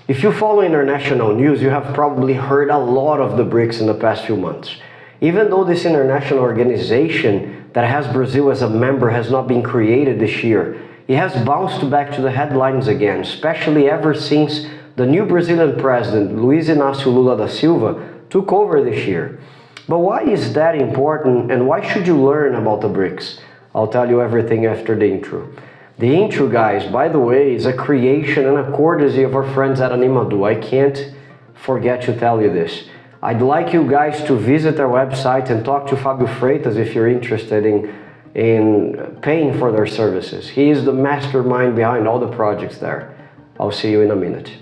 If you follow international news, you have probably heard a lot of the BRICS in the past few months. Even though this international organization that has Brazil as a member has not been created this year, it has bounced back to the headlines again, especially ever since the new Brazilian president, Luiz Inácio Lula da Silva, took over this year. But why is that important, and why should you learn about the BRICS? I'll tell you everything after the intro. The intro, guys, by the way, is a creation and a courtesy of our friends at ANIMADU. I can't forget to tell you this. I'd like you guys to visit their website and talk to Fabio Freitas if you're interested in paying for their services. He is the mastermind behind all the projects there. I'll see you in a minute.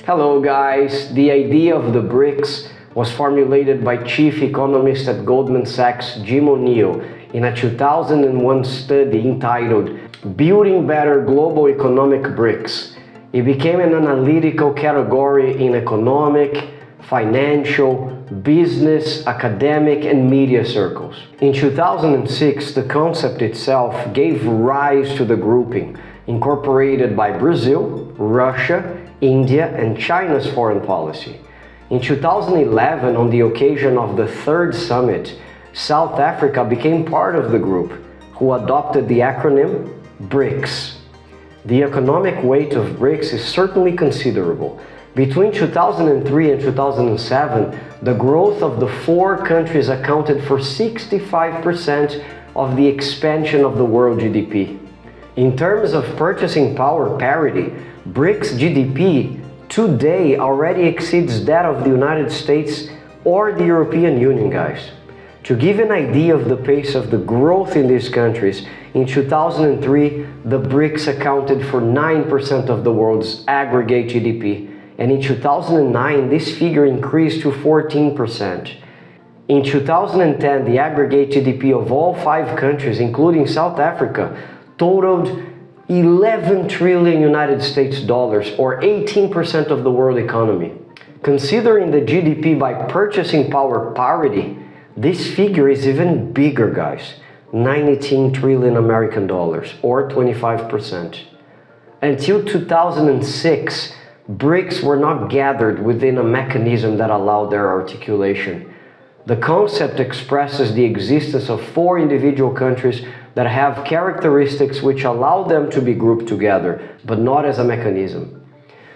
Hello guys, the idea of the BRICS was formulated by chief economist at Goldman Sachs, Jim O'Neill, in a 2001 study entitled Building Better Global Economic BRICS. It became an analytical category in economic, financial, business, academic, and media circles. In 2006, the concept itself gave rise to the grouping, incorporated by Brazil, Russia, India, and China's foreign policy. In 2011, on the occasion of the third summit, South Africa became part of the group, who adopted the acronym BRICS. The economic weight of BRICS is certainly considerable. Between 2003 and 2007, the growth of the four countries accounted for 65% of the expansion of the world GDP. In terms of purchasing power parity, BRICS GDP today already exceeds that of the United States or the European Union, guys. To give an idea of the pace of the growth in these countries, in 2003, the BRICS accounted for 9% of the world's aggregate GDP, and in 2009, this figure increased to 14%. In 2010, the aggregate GDP of all five countries, including South Africa, totaled 11 trillion United States dollars, or 18% of the world economy. Considering the GDP by purchasing power parity, this figure is even bigger, guys. 19 trillion American dollars, or 25%. Until 2006, BRICS were not gathered within a mechanism that allowed their articulation. The concept expresses the existence of four individual countries that have characteristics which allow them to be grouped together, but not as a mechanism.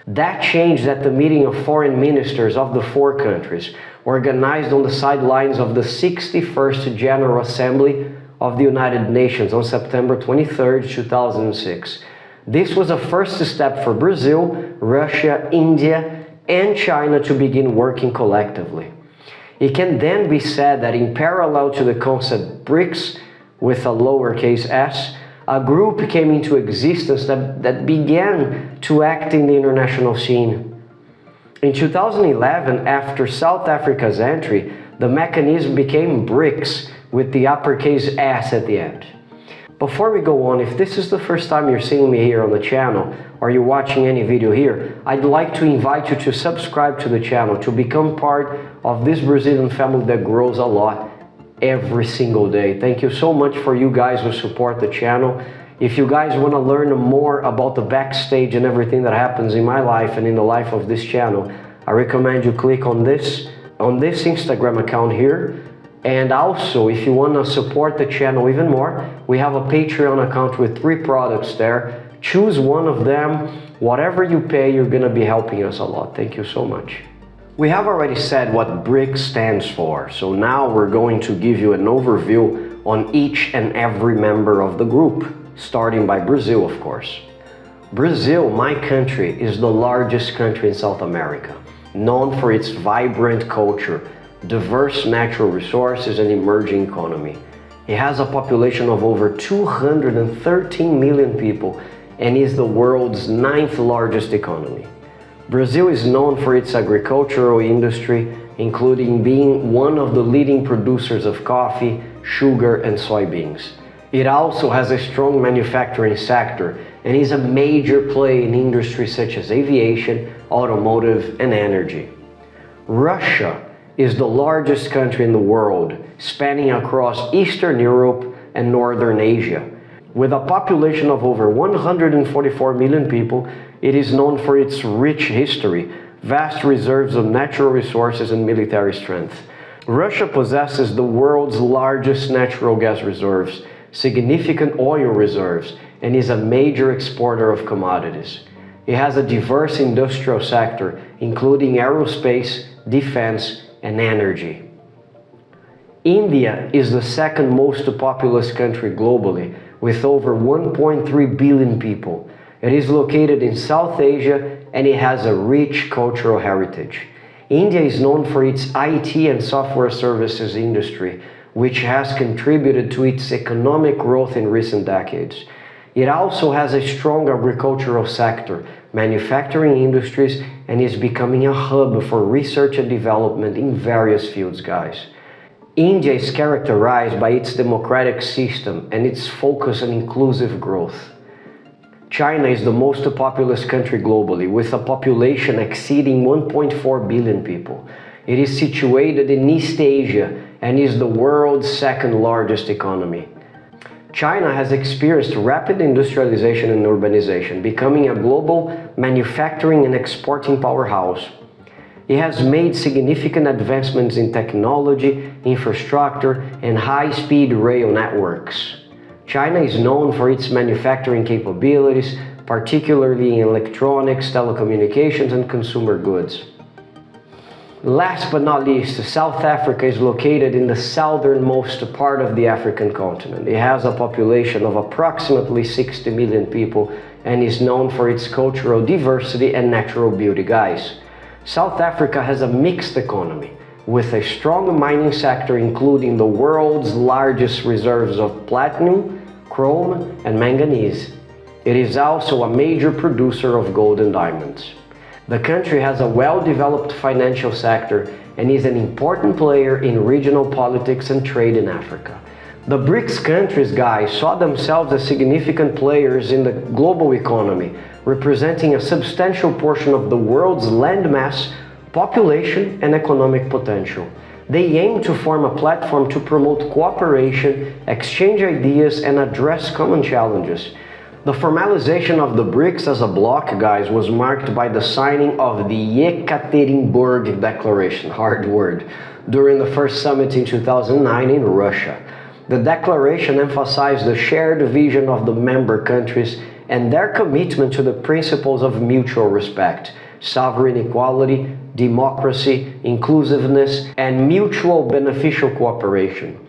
That changed at the meeting of foreign ministers of the four countries, organized on the sidelines of the 61st General Assembly of the United Nations on September 23, 2006. This was a first step for Brazil, Russia, India, and China to begin working collectively. It can then be said that in parallel to the concept BRICS, with a lowercase s, a group came into existence that began to act in the international scene. In 2011, after South Africa's entry, the mechanism became BRICS with the uppercase S at the end. Before we go on, if this is the first time you're seeing me here on the channel, or you're watching any video here, I'd like to invite you to subscribe to the channel, to become part of this Brazilian family that grows a lot every single day. Thank you so much for you guys who support the channel. If you guys want to learn more about the backstage and everything that happens in my life and in the life of this channel, I recommend you click on this Instagram account here. And also, if you want to support the channel even more, we have a Patreon account with 3 products there. Choose one of them. Whatever you pay, you're going to be helping us a lot. Thank you so much. We have already said what BRICS stands for, so now we're going to give you an overview on each and every member of the group, starting by Brazil, of course. Brazil, my country, is the largest country in South America, known for its vibrant culture, diverse natural resources, and emerging economy. It has a population of over 213 million people and is the world's 9th largest economy. Brazil is known for its agricultural industry, including being one of the leading producers of coffee, sugar, and soybeans. It also has a strong manufacturing sector and is a major player in industries such as aviation, automotive, and energy. Russia is the largest country in the world, spanning across Eastern Europe and Northern Asia. With a population of over 144 million people, it is known for its rich history, vast reserves of natural resources, and military strength. Russia possesses the world's largest natural gas reserves, significant oil reserves, and is a major exporter of commodities. It has a diverse industrial sector, including aerospace, defense, and energy. India is the second most populous country globally, with over 1.3 billion people. It is located in South Asia and it has a rich cultural heritage. India is known for its IT and software services industry, which has contributed to its economic growth in recent decades. It also has a strong agricultural sector, manufacturing industries, and is becoming a hub for research and development in various fields, guys. India is characterized by its democratic system and its focus on inclusive growth. China is the most populous country globally, with a population exceeding 1.4 billion people. It is situated in East Asia and is the world's second largest economy. China has experienced rapid industrialization and urbanization, becoming a global manufacturing and exporting powerhouse. It has made significant advancements in technology, infrastructure, and high-speed rail networks. China is known for its manufacturing capabilities, particularly in electronics, telecommunications, and consumer goods. Last but not least, South Africa is located in the southernmost part of the African continent. It has a population of approximately 60 million people and is known for its cultural diversity and natural beauty, guys. South Africa has a mixed economy, with a strong mining sector including the world's largest reserves of platinum, chrome, and manganese. It is also a major producer of gold and diamonds. The country has a well-developed financial sector and is an important player in regional politics and trade in Africa. The BRICS countries, guys, saw themselves as significant players in the global economy, representing a substantial portion of the world's landmass, population, and economic potential. They aim to form a platform to promote cooperation, exchange ideas, and address common challenges. The formalization of the BRICS as a bloc, guys, was marked by the signing of the Yekaterinburg Declaration, hard word, during the first summit in 2009 in Russia. The declaration emphasized the shared vision of the member countries and their commitment to the principles of mutual respect, sovereign equality, democracy, inclusiveness, and mutual beneficial cooperation.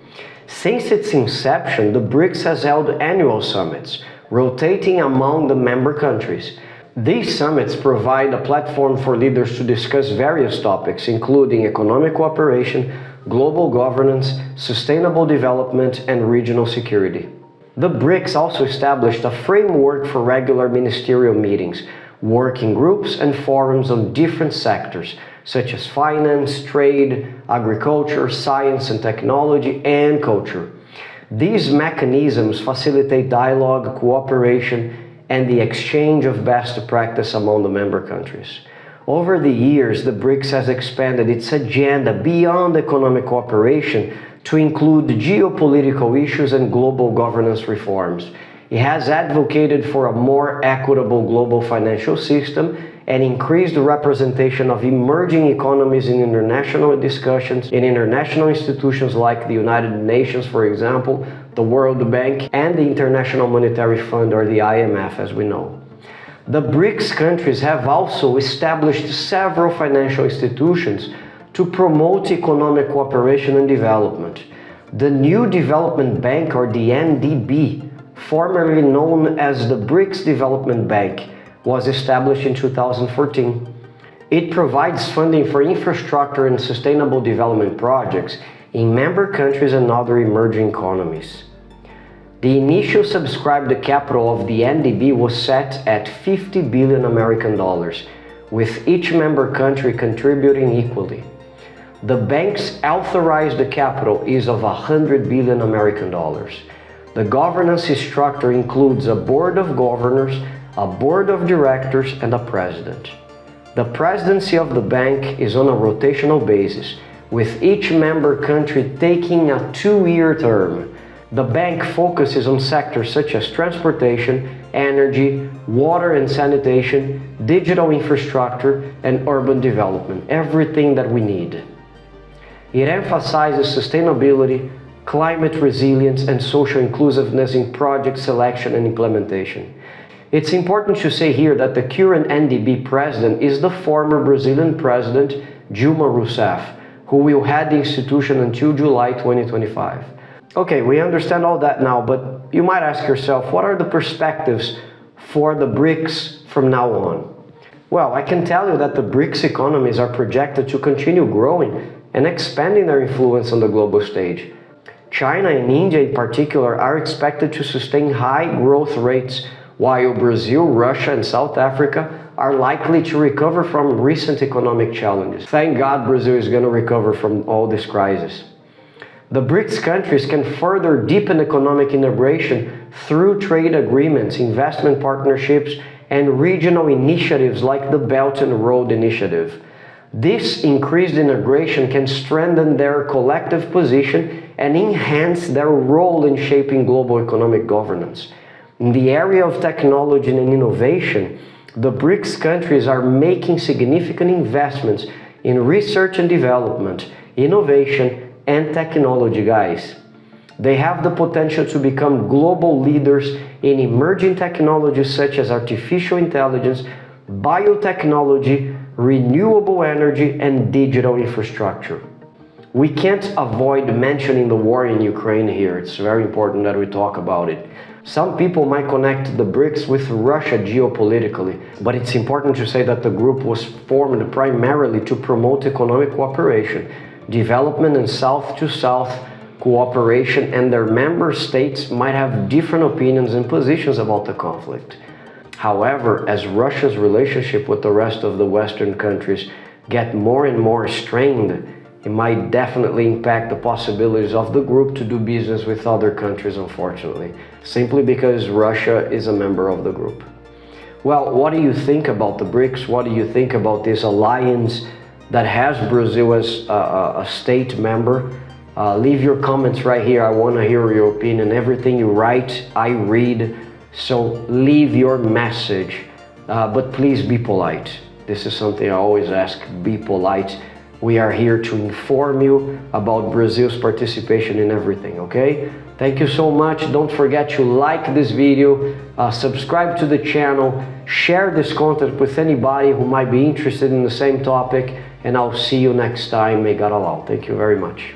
Since its inception, the BRICS has held annual summits, rotating among the member countries. These summits provide a platform for leaders to discuss various topics, including economic cooperation, global governance, sustainable development, and regional security. The BRICS also established a framework for regular ministerial meetings, working groups, and forums on different sectors, such as finance, trade, agriculture, science and technology, and culture. These mechanisms facilitate dialogue, cooperation, and the exchange of best practice among the member countries. Over the years, the BRICS has expanded its agenda beyond economic cooperation to include geopolitical issues and global governance reforms. It has advocated for a more equitable global financial system and increased the representation of emerging economies in international discussions in international institutions like the United Nations, for example, the World Bank, and the International Monetary Fund, or the IMF, as we know. The BRICS countries have also established several financial institutions to promote economic cooperation and development. The New Development Bank, or the NDB, formerly known as the BRICS Development Bank, was established in 2014. It provides funding for infrastructure and sustainable development projects in member countries and other emerging economies. The initial subscribed capital of the NDB was set at 50 billion American dollars, with each member country contributing equally. The bank's authorized capital is of 100 billion American dollars. The governance structure includes a board of governors, a board of directors, and a president. The presidency of the bank is on a rotational basis, with each member country taking a 2-year term. The bank focuses on sectors such as transportation, energy, water and sanitation, digital infrastructure, and urban development, everything that we need. It emphasizes sustainability, climate resilience, and social inclusiveness in project selection and implementation. It's important to say here that the current NDB president is the former Brazilian president, Dilma Rousseff, who will head the institution until July 2025. Okay, we understand all that now, but you might ask yourself, what are the perspectives for the BRICS from now on? Well, I can tell you that the BRICS economies are projected to continue growing and expanding their influence on the global stage. China and India in particular are expected to sustain high growth rates, while Brazil, Russia, and South Africa are likely to recover from recent economic challenges. Thank God Brazil is going to recover from all this crisis. The BRICS countries can further deepen economic integration through trade agreements, investment partnerships, and regional initiatives like the Belt and Road Initiative. This increased integration can strengthen their collective position and enhance their role in shaping global economic governance. In the area of technology and innovation, the BRICS countries are making significant investments in research and development, innovation, and technology, guys. They have the potential to become global leaders in emerging technologies such as artificial intelligence, biotechnology, renewable energy, and digital infrastructure. We can't avoid mentioning the war in Ukraine here. It's very important that we talk about it. Some people might connect the BRICS with Russia geopolitically, but it's important to say that the group was formed primarily to promote economic cooperation, development, and South-to-South cooperation, and their member states might have different opinions and positions about the conflict. However, as Russia's relationship with the rest of the Western countries get more and more strained, it might definitely impact the possibilities of the group to do business with other countries, unfortunately, simply because Russia is a member of the group. Well, what do you think about the BRICS? What do you think about this alliance that has Brazil as a state member? Leave your comments right here. I want to hear your opinion. Everything you write, I read. So leave your message, but please be polite. This is something I always ask, be polite. We are here to inform you about Brazil's participation in everything, okay? Thank you so much. Don't forget to like this video, subscribe to the channel, share this content with anybody who might be interested in the same topic, and I'll see you next time. May God allow. Thank you very much.